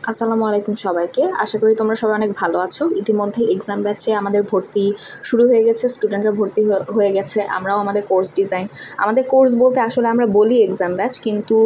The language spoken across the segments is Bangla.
আসসালামু আলাইকুম সবাইকে। আশা করি তোমরা সবাই অনেক ভালো আছো। ইতিমধ্যে এক্সাম ব্যাচে আমাদের ভর্তি শুরু হয়ে গেছে, স্টুডেন্টরা ভর্তি হয়ে গেছে। আমরাও আমাদের কোর্স ডিজাইন, আমাদের কোর্স বলতে আসলে আমরা বলি এক্সাম ব্যাচ, কিন্তু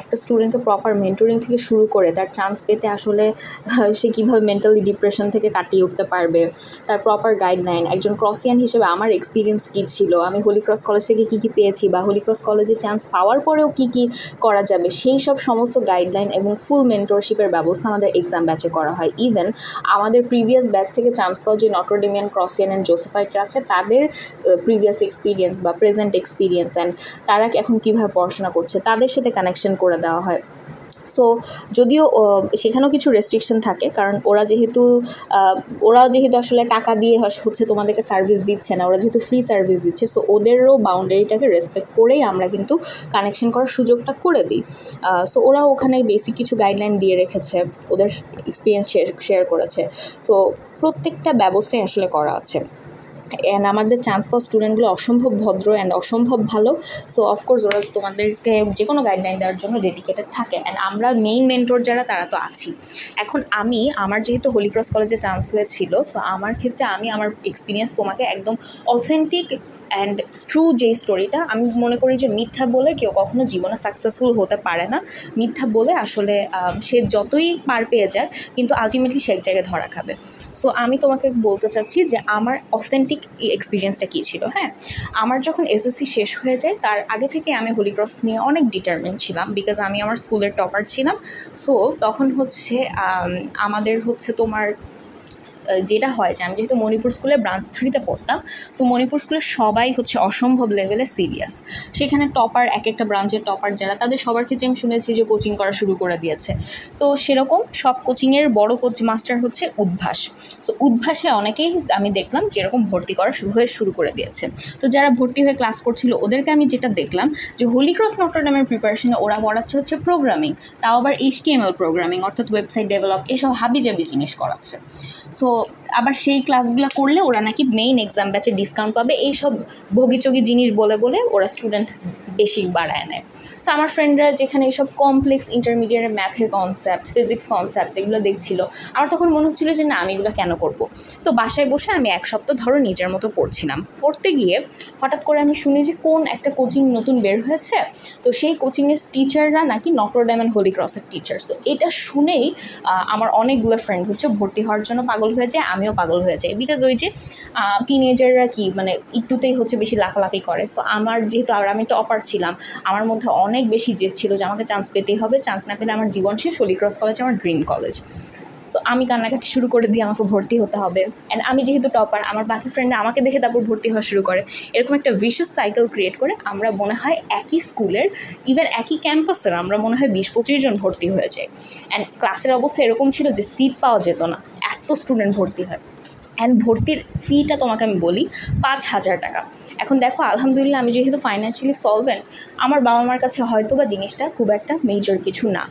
একটা স্টুডেন্টকে প্রপার মেন্টরিং থেকে শুরু করে তার চান্স পেতে আসলে সে কীভাবে মেন্টালি ডিপ্রেশন থেকে কাটিয়ে উঠতে পারবে, তার প্রপার গাইডলাইন, একজন ক্রসিয়ান হিসেবে আমার এক্সপিরিয়েন্স কী ছিল, আমি হোলি ক্রস কলেজ থেকে কী কী পেয়েছি বা হোলি ক্রস কলেজে চান্স পাওয়ার পরেও কী কী করা যাবে, সেই সব সমস্ত গাইডলাইন এবং ফুল মেন্টরশিপের ব্যবস্থা আমাদের এক্সাম ব্যাচে করা হয়। ইভেন আমাদের প্রিভিয়াস ব্যাচ থেকে চান্স পাওয়া যে নটরডেমিয়ান, ক্রসিয়ান অ্যান্ড জোসেফাইটরা আছে, তাদের প্রিভিয়াস এক্সপিরিয়েন্স বা প্রেজেন্ট এক্সপিরিয়েন্স অ্যান্ড তারা এখন কীভাবে পড়াশোনা করছে তাদের সাথে কানেকশন করে দেওয়া হয়। সো যদিও সেখানেও কিছু রেস্ট্রিকশন থাকে, কারণ ওরা যেহেতু আসলে টাকা দিয়ে হচ্ছে তোমাদেরকে সার্ভিস দিচ্ছে না, ওরা যেহেতু ফ্রি সার্ভিস দিচ্ছে, সো ওদেরও বাউন্ডারিটাকে রেসপেক্ট করেই আমরা কিন্তু কানেকশন করার সুযোগটা করে দিই। সো ওরা ওখানে বেসিক কিছু গাইডলাইন দিয়ে রেখেছে, ওদের এক্সপিরিয়েন্স শেয়ার করেছে। তো প্রত্যেকটা ব্যবস্থাই আসলে করা আছে। অ্যান্ড আমাদের চান্স পাওয়া স্টুডেন্টগুলো অসম্ভব ভদ্র অ্যান্ড অসম্ভব ভালো। সো অফকোর্স ওরা তোমাদেরকে যে কোনো গাইডলাইন দেওয়ার জন্য ডেডিকেটেড থাকে। অ্যান্ড আমরা মেইন মেন্টর যারা, তারা তো আছি। এখন আমার যেহেতু হোলি ক্রস কলেজে চান্স হয়েছিল, সো আমার ক্ষেত্রে আমি আমার এক্সপিরিয়েন্স তোমাকে একদম অথেন্টিক অ্যান্ড ট্রু যেই স্টোরিটা, আমি মনে করি যে মিথ্যা বলে কেউ কখনো জীবনে সাকসেসফুল হতে পারে না। মিথ্যা বলে আসলে সে যতই পার পেয়ে যায়, কিন্তু আলটিমেটলি সে এক জায়গায় ধরা খাবে। সো আমি তোমাকে বলতে চাচ্ছি যে আমার অথেন্টিক এক্সপিরিয়েন্সটা কী ছিল। হ্যাঁ, আমার যখন এসএসসি শেষ হয়ে যায়, তার আগে থেকে আমি হোলি ক্রস নিয়ে অনেক ডিটারমেন্ট ছিলাম, বিকজ আমি আমার স্কুলের টপার ছিলাম। সো তখন আমাদের তোমার যেটা হয় যে আমি যেহেতু মণিপুর স্কুলে ব্রাঞ্চ 3-তে পড়তাম, সো মণিপুর স্কুলে সবাই অসম্ভব লেভেলে সিরিয়াস। সেখানে টপার, এক একটা ব্রাঞ্চের টপার যারা, তাদের সবার ক্ষেত্রে আমি শুনেছি যে কোচিং করা শুরু করে দিয়েছে। তো সেরকম সব কোচিংয়ের বড় কোচ মাস্টার উদ্ভাস। সো উদ্ভাসে অনেকেই আমি দেখলাম যেরকম ভর্তি করা শুরু করে দিয়েছে। তো যারা ভর্তি হয়ে ক্লাস করছিল, ওদেরকে আমি যেটা দেখলাম যে হোলি ক্রস নটরডেমের প্রিপারেশনে ওরা পড়াচ্ছে প্রোগ্রামিং, তাও আবার HTML প্রোগ্রামিং, অর্থাৎ ওয়েবসাইট ডেভেলপ, এসব হাবিজাবি জিনিস করাচ্ছে। সো আবার সেই ক্লাসগুলো করলে ওরা নাকি মেইন এক্সাম ব্যাচে ডিসকাউন্ট পাবে, এইসব ভোগিচগি জিনিস বলে ওরা স্টুডেন্ট বেশি বাড়ায় নেয়। সো আমার ফ্রেন্ডরা যেখানে এইসব কমপ্লেক্স ইন্টারমিডিয়েটের ম্যাথের কনসেপ্ট, ফিজিক্স কনসেপ্ট এগুলো দেখছিল, আমার তখন মনে হচ্ছিলো যে না, আমি এগুলো কেন করবো। তো বাসায় বসে আমি এক সপ্তাহ ধরে নিজের মতো পড়ছিলাম। পড়তে গিয়ে হঠাৎ করে আমি শুনি যে কোন একটা কোচিং নতুন বের হয়েছে, তো সেই কোচিংয়ের টিচাররা নাকি নটরডেম অ্যান্ড হোলি ক্রসের টিচার। সো এটা শুনেই আমার অনেকগুলো ফ্রেন্ড ভর্তি হওয়ার জন্য পাগল হয়ে যায়, আমিও পাগল হয়ে যাই। বিকজ ওই যে টিনেজাররা একটুতেই বেশি লাফালাফি করে। সো যেহেতু আমি টপার ছিলাম, আমার মধ্যে অনেক বেশি জেদ ছিল যে আমাকে চান্স পেতেই হবে, চান্স না পেলে আমার জীবন শেষ। হোলি ক্রস কলেজ আমার ড্রিম কলেজ। সো আমি কান্নাকাটি শুরু করে দিয়ে আমাকে ভর্তি হতে হবে। অ্যান্ড আমি যেহেতু টপার, আমার বাকি ফ্রেন্ডরা আমাকে দেখে তারপর ভর্তি হওয়া শুরু করে। এরকম একটা ভিশাস সাইকেল ক্রিয়েট করে আমরা মনে হয় একই স্কুলের, ইভেন একই ক্যাম্পাসের, আমরা মনে হয় 20-25 জন ভর্তি হয়ে যাই। অ্যান্ড ক্লাসের অবস্থা এরকম ছিল যে সিট পাওয়া যেত না, এত স্টুডেন্ট ভর্তি হয়। অ্যান্ড ভর্তির ফিটা তোমাকে আমি বলি 5,000 টাকা। এখন দেখো, আলহামদুলিল্লাহ আমি যেহেতু ফাইন্যান্সিয়ালি সলভেন্ট, আমার বাবা মার কাছে হয়তো বা জিনিসটা খুব একটা মেজর কিছু না।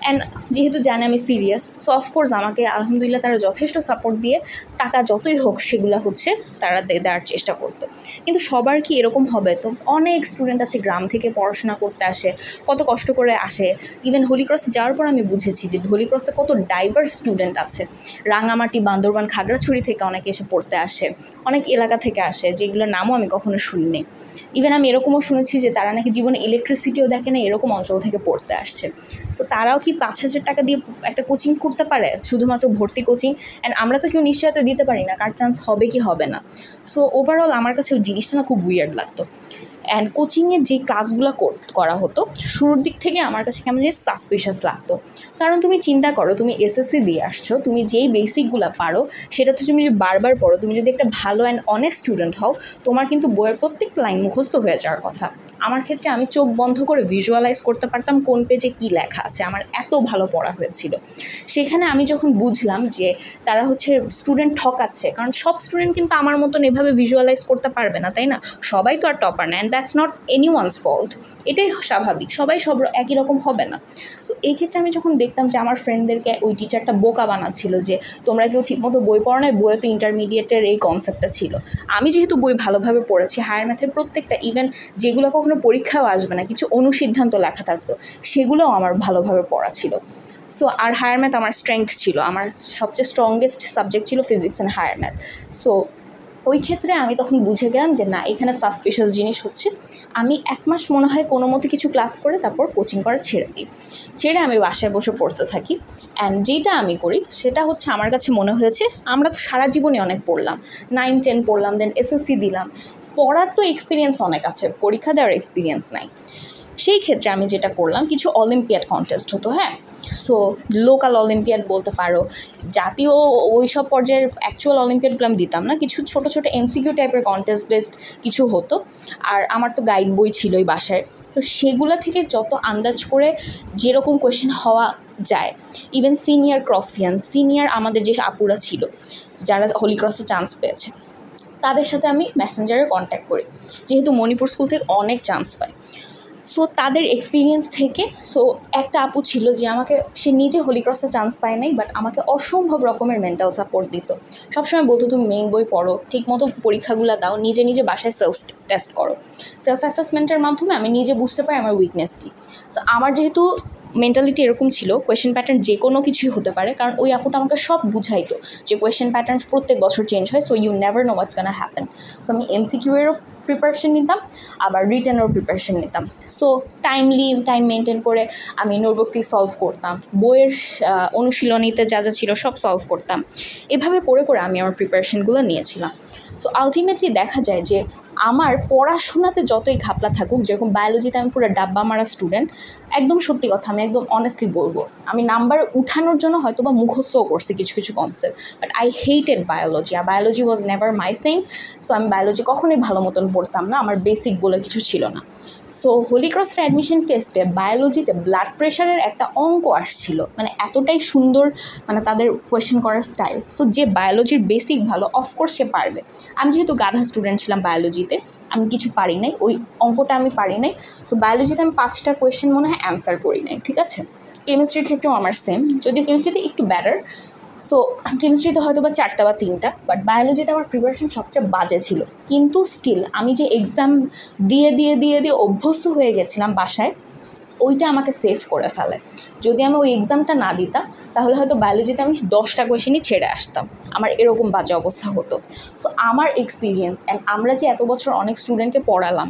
অ্যান্ড যেহেতু জানে আমি সিরিয়াস, সো অফকোর্স আমাকে আলহামদুলিল্লাহ তারা যথেষ্ট সাপোর্ট দিয়ে টাকা যতই হোক সেগুলো তারা দেওয়ার চেষ্টা করতো। কিন্তু সবার কি এরকম হবে? তো অনেক স্টুডেন্ট আছে গ্রাম থেকে পড়াশোনা করতে আসে, কত কষ্ট করে আসে। ইভেন হোলি ক্রসে যাওয়ার পর আমি বুঝেছি যে হোলি ক্রসে কত ডাইভার্স স্টুডেন্ট আছে। রাঙামাটি, বান্দরবান, খাগড়াছড়ি থেকে অনেকে এসে পড়তে আসে, অনেক এলাকা থেকে আসে যেগুলোর নামও আমি কখনো শুনিনি। ইভেন আমি এরকমও শুনেছি যে তারা নাকি জীবনে ইলেকট্রিসিটিও দেখে না, এরকম অঞ্চল থেকে পড়তে আসছে। সো তারাও কি 5,000 টাকা দিয়ে একটা কোচিং করতে পারে, শুধুমাত্র ভর্তি কোচিং? অ্যান্ড আমরা তো কেউ নিশ্চয়তা দিতে পারি না কার চান্স হবে কি হবে না। সো ওভারঅল আমার কাছে ওই জিনিসটা না খুব উইয়ার্ড লাগতো। অ্যান্ড কোচিংয়ের যে ক্লাসগুলো করা হতো, শুরুর দিক থেকে আমার কাছে কেমন যে সাসপিশাস লাগতো। কারণ তুমি চিন্তা করো, তুমি এসএসসি দিয়ে আসছো, তুমি যেই বেসিকগুলো পারো সেটা তো তুমি যদি বারবার পড়ো, তুমি যদি একটা ভালো অ্যান্ড অনেস্ট স্টুডেন্ট হও, তোমার কিন্তু বইয়ের প্রত্যেকটা লাইন মুখস্থ হয়ে যাওয়ার কথা। আমার ক্ষেত্রে আমি চোখ বন্ধ করে ভিজুয়ালাইজ করতে পারতাম কোন পেজে কী লেখা আছে, আমার এত ভালো পড়া হয়েছিল। সেখানে আমি যখন বুঝলাম যে তারা স্টুডেন্ট ঠকাচ্ছে, কারণ সব স্টুডেন্ট কিন্তু আমার মতন এভাবে ভিজুয়ালাইজ করতে পারবে না, তাই না? সবাই তো আর টপার না, and that's not any one's fault, এটাই স্বাভাবিক, সবাই সব একই রকম হবে না। সো এই ক্ষেত্রে আমি যখন দেখতাম যে আমার ফ্রেন্ডদেরকে ওই টিচারটা বোকা বানাচ্ছিল যে তোমরা কেউ ঠিকমতো বই পড়ো না, বইয়ে তো ইন্টারমিডিয়েটের এই কনসেপ্টটা ছিল। আমি যেহেতু বই ভালোভাবে পড়েছি, হায়ার ম্যাথের প্রত্যেকটা, ইভেন যেগুলো কখনো পরীক্ষাও আসবে না, কিছু অনুসিদ্ধান্ত লেখা থাকতো, সেগুলোও আমার ভালোভাবে পড়া ছিল। সো আর হায়ার ম্যাথ আমার স্ট্রেংথ ছিল, আমার সবচেয়ে স্ট্রংগেস্ট সাবজেক্ট ছিল physics and higher math. So ওই ক্ষেত্রে আমি তখন বুঝে গেলাম যে না, এখানে সাসপিশিয়াস জিনিস হচ্ছে। আমি 1 মাস মনে হয় কোনো মতো কিছু ক্লাস করে তারপর কোচিং করা ছেড়ে দিই, ছেড়ে আমি বাসায় বসে পড়তে থাকি। অ্যান্ড যেটা আমি করি সেটা হচ্ছে, আমার কাছে মনে হয়েছে আমরা তো সারা জীবনে অনেক পড়লাম, 9-10 পড়লাম, দেন এসএসসি দিলাম, পড়ার তো এক্সপিরিয়েন্স অনেক আছে, পরীক্ষা দেওয়ার এক্সপিরিয়েন্স নাই। সেই ক্ষেত্রে আমি যেটা করলাম, কিছু অলিম্পিয়াড কন্টেস্ট হতো, হ্যাঁ, সো লোকাল অলিম্পিয়াড বলতে পারো, জাতীয় ওই সব পর্যায়ের অ্যাকচুয়াল অলিম্পিয়াডগুলো আমি দিতাম না, কিছু ছোটো ছোটো এমসিকিউ টাইপের কন্টেস্ট বেসড কিছু হতো। আর আমার তো গাইড বই ছিলই বাসায়, তো সেগুলো থেকে যত আন্দাজ করে যেরকম কোয়েশ্চেন হওয়া যায়, ইভেন সিনিয়র ক্রসিয়ান, সিনিয়র আমাদের যে আপুরা ছিল যারা হোলি ক্রসে চান্স পেয়েছে, তাদের সাথে আমি মেসেঞ্জারে কন্ট্যাক্ট করি, যেহেতু মণিপুর স্কুল থেকে অনেক চান্স পায়। সো তাদের এক্সপিরিয়েন্স থেকে, সো একটা আপু ছিল যে আমাকে, সে নিজে হোলি ক্রসে চান্স পায় নাই, বাট আমাকে অসম্ভব রকমের মেন্টাল সাপোর্ট দিত। সবসময় বলতো তুমি মেইন বই পড়ো, ঠিকমতো পরীক্ষাগুলো দাও, নিজে নিজে বাসায় সেলফ টেস্ট করো। সেলফ অ্যাসেসমেন্টের মাধ্যমে আমি নিজে বুঝতে পারি আমার উইকনেস কী। সো আমার যেহেতু মেন্টালিটি এরকম ছিল, কোয়েশ্চেন প্যাটার্ন যে কোনো কিছুই হতে পারে, কারণ ওই আপুটা আমাকে সব বুঝাইতো যে কোয়েশ্চেন প্যাটার্ন প্রত্যেক বছর চেঞ্জ হয়, so you never know what's gonna happen. So আমি এমসিকিউ এরও প্রিপারেশন নিতাম, আবার রিটেনেরও প্রিপারেশন নিতাম। সো টাইম মেনটেন করে আমি নোটবুক থেকে সলভ করতাম, বইয়ের অনুশীলনীতে যা যা ছিল সব সলভ করতাম। এভাবে করে করে আমি আমার প্রিপারেশনগুলো নিয়েছিলাম। সো আলটিমেটলি দেখা যায় যে আমার পড়াশোনাতে যতই ঘাপলা থাকুক, যেরকম বায়োলজিতে আমি পুরো ডাব্বা মারা স্টুডেন্ট, একদম সত্যি কথা, আমি একদম অনেস্টলি বলবো, আমি নাম্বার উঠানোর জন্য হয়তো বা মুখস্থও করছি কিছু কিছু concept, but I hated biology, আর biology was never my thing. So আমি বায়োলজি কখনোই ভালো মতন পড়তাম না, আমার বেসিক বলে কিছু ছিল না। সো হোলি ক্রসের অ্যাডমিশন টেস্টে বায়োলজিতে ব্লাড প্রেশারের একটা অঙ্ক আসছিল, মানে এতটাই সুন্দর, মানে তাদের কোয়েশ্চেন করার স্টাইল। সো যে বায়োলজির বেসিক ভালো, অফকোর্স সে পারবে। আমি যেহেতু গাধা স্টুডেন্ট ছিলাম বায়োলজিতে, আমি কিছু পারি নাই, ওই অঙ্কটা আমি পারি নাই। সো বায়োলজিতে আমি 5টা কোয়েশ্চেন মনে হয় অ্যান্সার করি নাই, ঠিক আছে। কেমিস্ট্রির ক্ষেত্রেও আমার সেম, যদিও কেমিস্ট্রিতে একটু বেটার। সো কেমিস্ট্রিতে হয়তো বা 4টা বা 3টা, বাট বায়োলজিতে আমার প্রিপারেশন সবচেয়ে বাজে ছিল। কিন্তু স্টিল আমি যে এক্সাম দিয়ে দিয়ে দিয়ে দিয়ে অভ্যস্ত হয়ে গেছিলাম বাসায়, ওইটা আমাকে সেভ করে ফেলে। যদি আমি ওই এক্সামটা না দিতাম, তাহলে হয়তো বায়োলজিতে আমি 10টা কোয়েশ্চেনই ছেড়ে আসতাম, আমার এরকম বাজে অবস্থা হতো। সো আমার এক্সপিরিয়েন্স, অ্যান্ড আমরা যে এত বছর অনেক স্টুডেন্টকে পড়ালাম,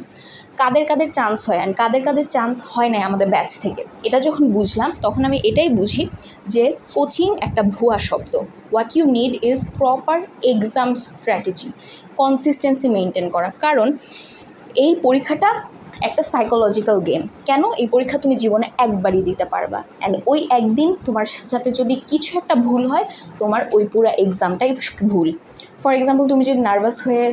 কাদের কাদের চান্স হয় অ্যান্ড কাদের কাদের চান্স হয় না আমাদের ব্যাচ থেকে, এটা যখন বুঝলাম, তখন আমি এটাই বুঝি যে কোচিং একটা ভুয়া শব্দ। What you need is proper exam strategy, consistency maintain করা। কারণ এই পরীক্ষাটা একটা সাইকোলজিক্যাল গেম। কেন? এই পরীক্ষা তুমি জীবনে একবারই দিতে পারবা, অ্যান্ড ওই একদিন তোমার সাথে যদি কিছু একটা ভুল হয়, তোমার ওই পুরো এক্সামটাই ভুল। ফর এক্সাম্পল, তুমি যদি নার্ভাস হয়ে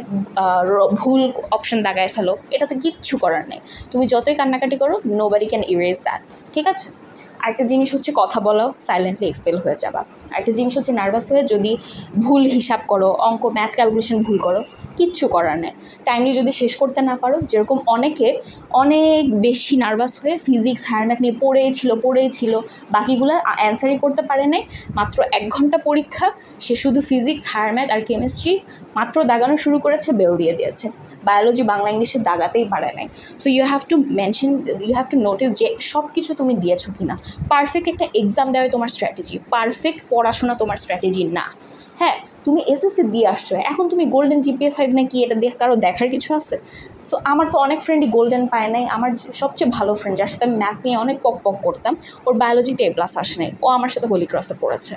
ভুল অপশন দাগায় ফেলো, এটাতে কিচ্ছু করার নেই, তুমি যতই কান্নাকাটি করো, নোবডি ক্যান ইরেজ দ্যাট, ঠিক আছে। আরেকটা জিনিস হচ্ছে কথা বলো, সাইলেন্টলি এক্সপেল হয়ে যাবা। আরেকটা জিনিস হচ্ছে নার্ভাস হয়ে যদি ভুল হিসাব করো, অঙ্ক ম্যাথ ক্যালকুলেশন ভুল করো, কিচ্ছু করার নেই। টাইমলি যদি শেষ করতে না পারো, যেরকম অনেকে অনেক বেশি নার্ভাস হয়ে ফিজিক্স হায়ার ম্যাথ নিয়ে পড়েই ছিল, বাকিগুলো অ্যান্সারই করতে পারে নাই। মাত্র 1 ঘন্টা পরীক্ষা, সে শুধু ফিজিক্স হায়ার ম্যাথ আর কেমিস্ট্রি মাত্র দাগানো শুরু করেছে, বেল দিয়ে দিয়েছে। বায়োলজি বাংলা ইংলিশে দাগাতেই পারে নাই। So you have to notice যে সব কিছু তুমি দিয়েছো কি না। পারফেক্ট একটা এক্সাম দেওয়াই তোমার স্ট্র্যাটেজি, পারফেক্ট পড়াশোনা তোমার স্ট্র্যাটেজি না। হ্যাঁ, তুমি এসএসসি দিয়ে আসছো, এখন তুমি গোল্ডেন জিপিএ 5 না কি, এটা কারো দেখার কিছু আছে? সো আমার তো অনেক ফ্রেন্ডই গোল্ডেন পায় নাই। আমার সবচেয়ে ভালো ফ্রেন্ড, যার সাথে আমি ম্যাথ নিয়ে অনেক পক করতাম, ওর বায়োলজিতে A+ আসে নাই, ও আমার সাথে হোলি ক্রসে পড়েছে।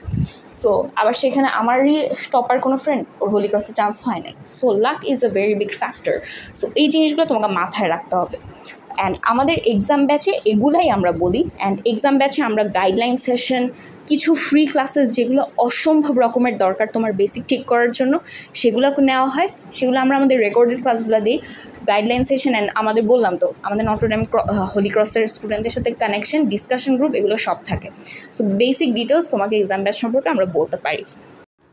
সো আবার সেখানে আমারই টপার কোনো ফ্রেন্ড, ওর হোলি ক্রসে চান্স হয় নাই। So lakh is a very big factor. So এই জিনিসগুলো তোমাকে মাথায় রাখতে হবে। অ্যান্ড আমাদের এক্সাম ব্যাচে এগুলাই আমরা বলি। অ্যান্ড এক্সাম ব্যাচে আমরা গাইডলাইন সেশন, কিছু ফ্রি ক্লাসেস যেগুলো অসম্ভব রকমের দরকার তোমার বেসিক ঠিক করার জন্য, সেগুলো নেওয়া হয়। সেগুলো আমরা আমাদের রেকর্ডেড ক্লাসগুলো দিই, গাইডলাইন সেশন, অ্যান্ড আমাদের বললাম তো আমাদের নটরডেম হোলি ক্রসের স্টুডেন্টদের সাথে কানেকশন, ডিসকাশন গ্রুপ, এগুলো সব থাকে। সো বেসিক ডিটেলস তোমাকে এক্সাম ব্যাচ সম্পর্কে আমরা বলতে পারি।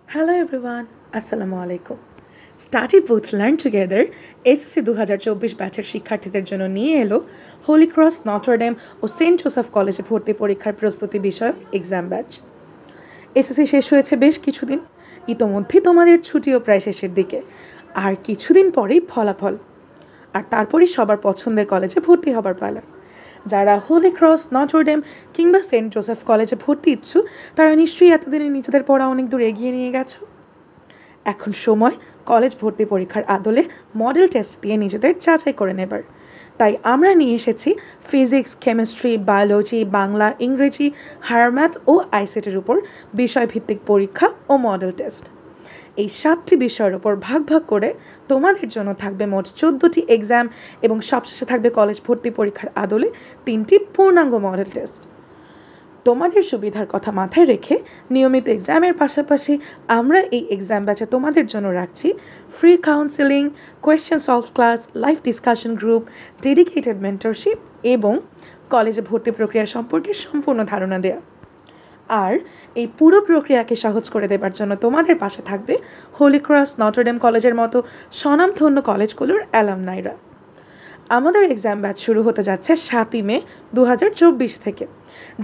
হ্যালো এভরিওয়ান, আসসালামু আলাইকুম। Study booth learn together SSC 2024 ব্যাচের শিক্ষার্থীদের জন্য নিয়ে এলো হোলি ক্রস, নটরডেম ও সেন্ট জোসেফ কলেজে ভর্তি পরীক্ষার প্রস্তুতি বিষয়ক এক্সাম ব্যাচ। এসএসসি শেষ হয়েছে বেশ কিছুদিন, ইতোমধ্যেই তোমাদের ছুটিও প্রায় শেষের দিকে, আর কিছুদিন পরেই ফলাফল, আর তারপরেই সবার পছন্দের কলেজে ভর্তি হবার পালা। যারা হোলি ক্রস, নটরডেম কিংবা সেন্ট জোসেফ কলেজে ভর্তি ইচ্ছুক তারা নিশ্চয়ই এতদিনে নিজেদের পড়া অনেক দূর এগিয়ে নিয়ে গেছো। এখন সময় কলেজ ভর্তি পরীক্ষার আদলে মডেল টেস্ট দিয়ে নিজেদের যাচাই করে নেবার। তাই আমরা নিয়ে এসেছি ফিজিক্স, কেমিস্ট্রি, বায়োলজি, বাংলা, ইংরেজি, হায়ার ম্যাথ ও আইসিটির উপর বিষয়ভিত্তিক পরীক্ষা ও মডেল টেস্ট। এই 7টি বিষয়ের উপর ভাগ ভাগ করে তোমাদের জন্য থাকবে মোট 14টি এক্সাম এবং সবশেষে থাকবে কলেজ ভর্তি পরীক্ষার আদলে 3টি পূর্ণাঙ্গ মডেল টেস্ট। তোমাদের সুবিধার কথা মাথায় রেখে নিয়মিত এক্সামের পাশাপাশি আমরা এই এক্সাম ব্যাচে তোমাদের জন্য রাখছি free counselling, question solve class, live discussion group, dedicated mentorship এবং কলেজে ভর্তি প্রক্রিয়া সম্পর্কে সম্পূর্ণ ধারণা দেওয়া। আর এই পুরো প্রক্রিয়াকে সহজ করে দেবার জন্য তোমাদের পাশে থাকবে হোলি ক্রস, নটরডেম কলেজের মতো স্বনামধন্য কলেজগুলোর অ্যালামনাইরা। আমাদের এক্সাম ব্যাচ শুরু হতে যাচ্ছে 7ই মে 2024 থেকে।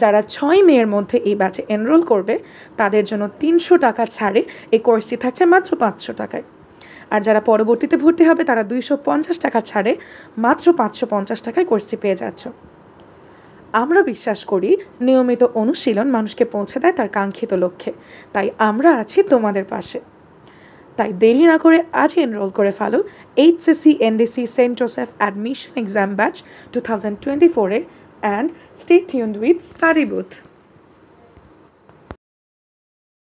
যারা 6 মের মধ্যে এই ব্যাচে এনরোল করবে তাদের জন্য 300 টাকা ছাড়ে এই কোর্সটি থাকছে মাত্র 500 টাকায়। আর যারা পরবর্তীতে ভর্তি হবে তারা 250 টাকা ছাড়ে মাত্র 550 টাকায় কোর্সটি পেয়ে যাচ্ছ। আমরা বিশ্বাস করি নিয়মিত অনুশীলন মানুষকে পৌঁছে দেয় তার কাঙ্ক্ষিত লক্ষ্যে, তাই আমরা আছি তোমাদের পাশে। তাই দেরি না করে আজই এনরোল করে ফেলো HCC NDC Saint Joseph admission exam batch 2024-এ and stay tuned with study booth.